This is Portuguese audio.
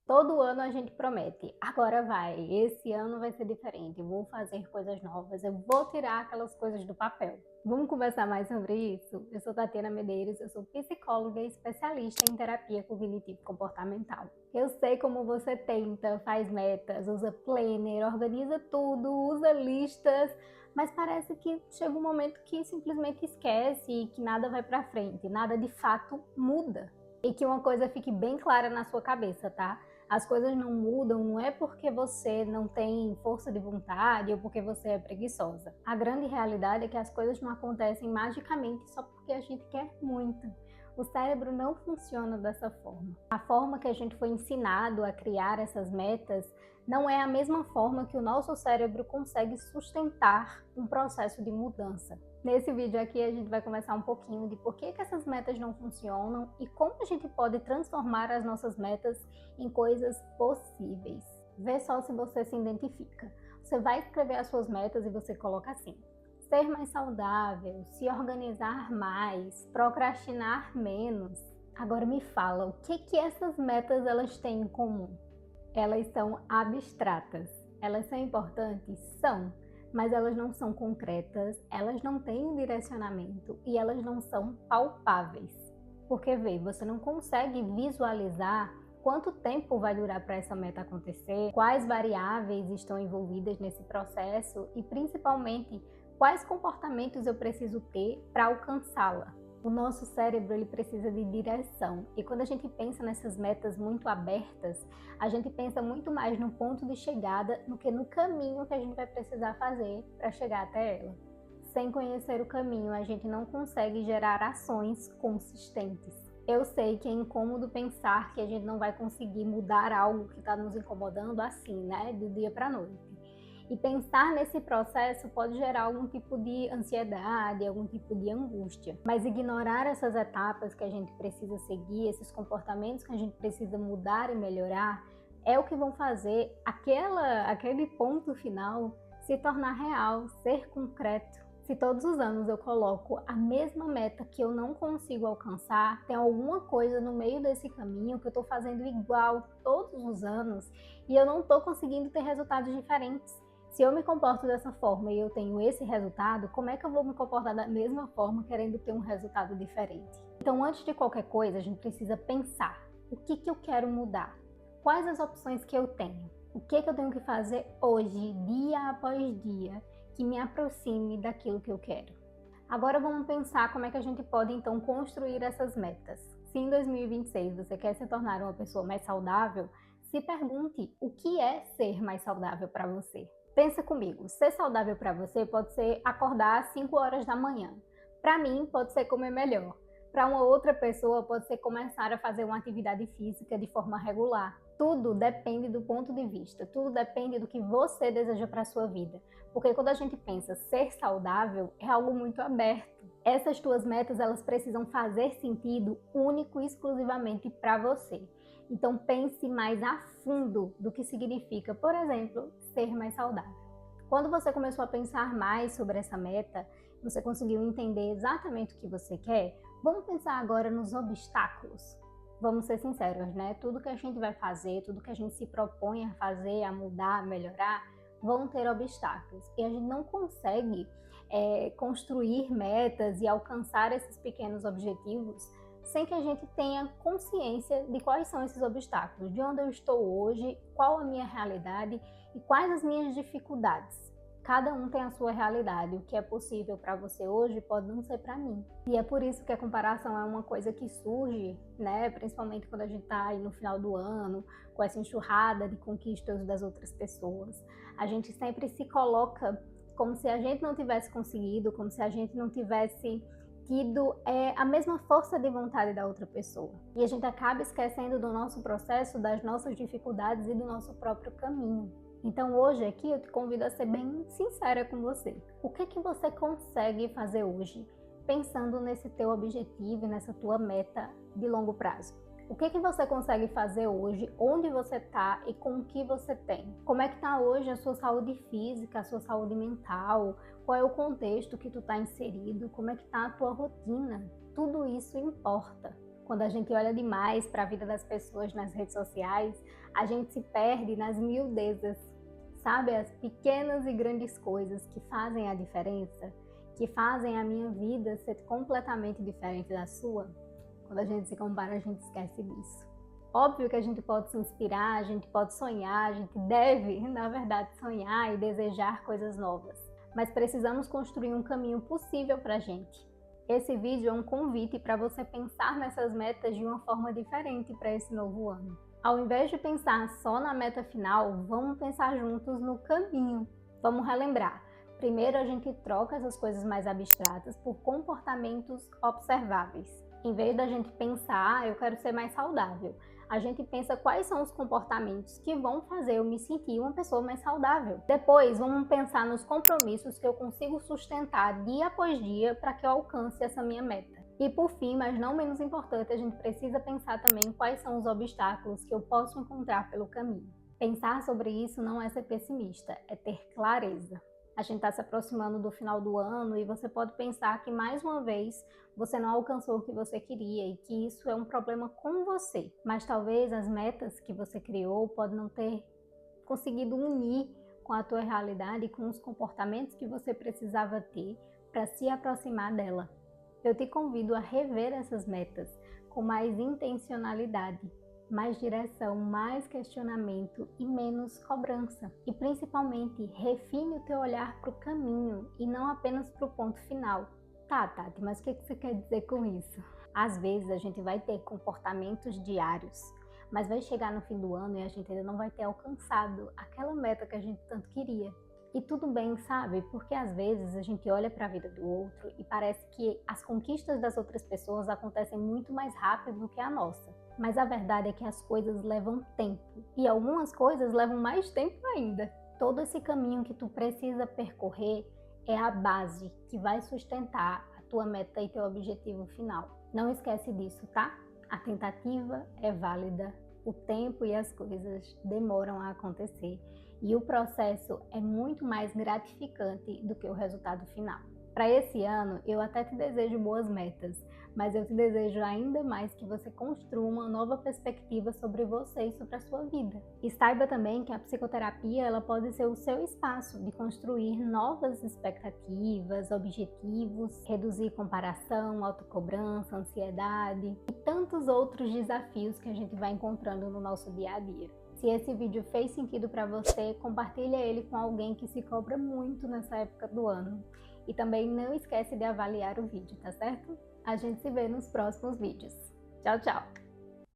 Todo ano a gente promete, agora vai, esse ano vai ser diferente, vou fazer coisas novas, eu vou tirar aquelas coisas do papel. Vamos conversar mais sobre isso? Eu sou Tatiana Medeiros, eu sou psicóloga e especialista em terapia cognitivo-comportamental. Eu sei como você tenta, faz metas, usa planner, organiza tudo, usa listas, mas parece que chega um momento que simplesmente esquece e que nada vai pra frente, nada de fato muda. E que uma coisa fique bem clara na sua cabeça, tá? As coisas não mudam, não é porque você não tem força de vontade ou porque você é preguiçosa. A grande realidade é que as coisas não acontecem magicamente só porque a gente quer muito. O cérebro não funciona dessa forma. A forma que a gente foi ensinado a criar essas metas não é a mesma forma que o nosso cérebro consegue sustentar um processo de mudança. Nesse vídeo aqui a gente vai conversar um pouquinho de por que essas metas não funcionam e como a gente pode transformar as nossas metas em coisas possíveis. Vê só se você se identifica. Você vai escrever as suas metas e você coloca assim: ser mais saudável, se organizar mais, procrastinar menos. Agora me fala, o que essas metas elas têm em comum? Elas são abstratas. Elas são importantes? São. Mas elas não são concretas, elas não têm um direcionamento e elas não são palpáveis. Porque vê, você não consegue visualizar quanto tempo vai durar para essa meta acontecer, quais variáveis estão envolvidas nesse processo e principalmente quais comportamentos eu preciso ter para alcançá-la. O nosso cérebro ele precisa de direção e quando a gente pensa nessas metas muito abertas, a gente pensa muito mais no ponto de chegada do que no caminho que a gente vai precisar fazer para chegar até ela. Sem conhecer o caminho, a gente não consegue gerar ações consistentes. Eu sei que é incômodo pensar que a gente não vai conseguir mudar algo que está nos incomodando assim, né, do dia para a noite. E pensar nesse processo pode gerar algum tipo de ansiedade, algum tipo de angústia. Mas ignorar essas etapas que a gente precisa seguir, esses comportamentos que a gente precisa mudar e melhorar, é o que vão fazer aquele ponto final se tornar real, ser concreto. Se todos os anos eu coloco a mesma meta que eu não consigo alcançar, tem alguma coisa no meio desse caminho que eu estou fazendo igual todos os anos e eu não estou conseguindo ter resultados diferentes. Se eu me comporto dessa forma e eu tenho esse resultado, como é que eu vou me comportar da mesma forma querendo ter um resultado diferente? Então, antes de qualquer coisa, a gente precisa pensar: o que eu quero mudar? Quais as opções que eu tenho? O que eu tenho que fazer hoje, dia após dia, que me aproxime daquilo que eu quero? Agora vamos pensar como é que a gente pode então construir essas metas. Se em 2026 você quer se tornar uma pessoa mais saudável, se pergunte o que é ser mais saudável para você. Pensa comigo, ser saudável para você pode ser acordar às 5 horas da manhã. Para mim, pode ser comer melhor. Para uma outra pessoa, pode ser começar a fazer uma atividade física de forma regular. Tudo depende do ponto de vista, tudo depende do que você deseja para a sua vida. Porque quando a gente pensa ser saudável, é algo muito aberto. Essas tuas metas, elas precisam fazer sentido único e exclusivamente para você. Então pense mais a fundo do que significa, por exemplo, ser mais saudável. Quando você começou a pensar mais sobre essa meta, você conseguiu entender exatamente o que você quer, vamos pensar agora nos obstáculos. Vamos ser sinceros, né? Tudo que a gente vai fazer, tudo que a gente se propõe a fazer, a mudar, a melhorar, vão ter obstáculos. E a gente não consegue construir metas e alcançar esses pequenos objetivos sem que a gente tenha consciência de quais são esses obstáculos, de onde eu estou hoje, qual a minha realidade e quais as minhas dificuldades. Cada um tem a sua realidade, o que é possível para você hoje pode não ser para mim. E é por isso que a comparação é uma coisa que surge, né? Principalmente quando a gente está aí no final do ano, com essa enxurrada de conquistas das outras pessoas. A gente sempre se coloca como se a gente não tivesse conseguido, como se a gente não tivesse tido a mesma força de vontade da outra pessoa. E a gente acaba esquecendo do nosso processo, das nossas dificuldades e do nosso próprio caminho. Então hoje aqui eu te convido a ser bem sincera com você. O que você consegue fazer hoje pensando nesse teu objetivo e nessa tua meta de longo prazo? O que você consegue fazer hoje, onde você está e com o que você tem? Como é que está hoje a sua saúde física, a sua saúde mental? Qual é o contexto que tu está inserido? Como é que está a tua rotina? Tudo isso importa. Quando a gente olha demais para a vida das pessoas nas redes sociais, a gente se perde nas miudezas, sabe? As pequenas e grandes coisas que fazem a diferença, que fazem a minha vida ser completamente diferente da sua. Quando a gente se compara, a gente esquece disso. Óbvio que a gente pode se inspirar, a gente pode sonhar, a gente deve, na verdade, sonhar e desejar coisas novas. Mas precisamos construir um caminho possível para a gente. Esse vídeo é um convite para você pensar nessas metas de uma forma diferente para esse novo ano. Ao invés de pensar só na meta final, vamos pensar juntos no caminho. Vamos relembrar. Primeiro a gente troca essas coisas mais abstratas por comportamentos observáveis. Em vez da gente pensar, eu quero ser mais saudável, a gente pensa quais são os comportamentos que vão fazer eu me sentir uma pessoa mais saudável. Depois, vamos pensar nos compromissos que eu consigo sustentar dia após dia para que eu alcance essa minha meta. E por fim, mas não menos importante, a gente precisa pensar também quais são os obstáculos que eu posso encontrar pelo caminho. Pensar sobre isso não é ser pessimista, é ter clareza. A gente está se aproximando do final do ano e você pode pensar que mais uma vez você não alcançou o que você queria e que isso é um problema com você. Mas talvez as metas que você criou podem não ter conseguido unir com a tua realidade e com os comportamentos que você precisava ter para se aproximar dela. Eu te convido a rever essas metas com mais intencionalidade, mais direção, mais questionamento e menos cobrança. E principalmente, refine o teu olhar para o caminho e não apenas para o ponto final. Tá, Tati, mas o que você quer dizer com isso? Às vezes a gente vai ter comportamentos diários, mas vai chegar no fim do ano e a gente ainda não vai ter alcançado aquela meta que a gente tanto queria. E tudo bem, sabe? Porque às vezes a gente olha para a vida do outro e parece que as conquistas das outras pessoas acontecem muito mais rápido do que a nossa. Mas a verdade é que as coisas levam tempo e algumas coisas levam mais tempo ainda. Todo esse caminho que tu precisa percorrer é a base que vai sustentar a tua meta e teu objetivo final. Não esquece disso, tá? A tentativa é válida, o tempo e as coisas demoram a acontecer e o processo é muito mais gratificante do que o resultado final. Para esse ano, eu até te desejo boas metas, mas eu te desejo ainda mais que você construa uma nova perspectiva sobre você e sobre a sua vida. E saiba também que a psicoterapia ela pode ser o seu espaço de construir novas expectativas, objetivos, reduzir comparação, autocobrança, ansiedade e tantos outros desafios que a gente vai encontrando no nosso dia a dia. Se esse vídeo fez sentido para você, compartilha ele com alguém que se cobra muito nessa época do ano. E também não esquece de avaliar o vídeo, tá certo? A gente se vê nos próximos vídeos. Tchau, tchau!